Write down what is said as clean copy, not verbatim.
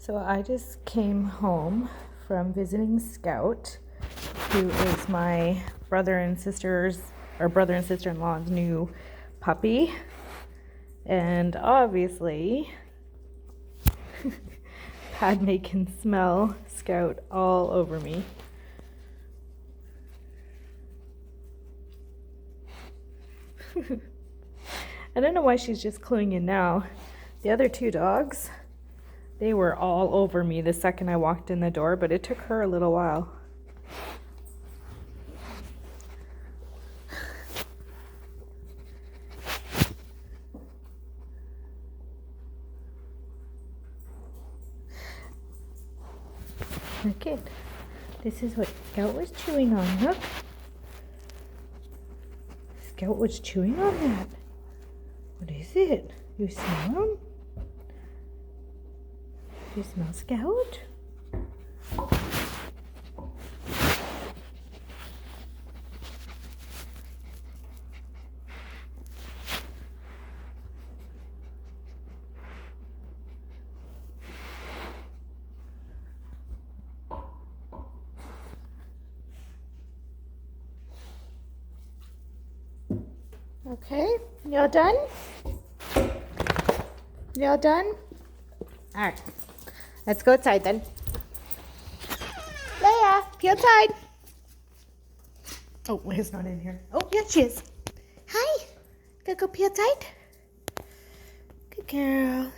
So I just came home from visiting Scout, who is my brother and sister-in-law's new puppy. And obviously, Padme can smell Scout all over me. I don't know why she's just cluing in now. The other two dogs, they were all over me the second I walked in the door, but it took her a little while. Look it. This is what Scout was chewing on. Look. Scout was chewing on that. What is it? You smell him? Do you smell Scout? Okay, y'all done? Y'all done? All right, let's go outside then. Leia, pee outside. Oh, Leia's not in here. Oh, yeah, she is. Hi, gotta go pee outside. Good girl.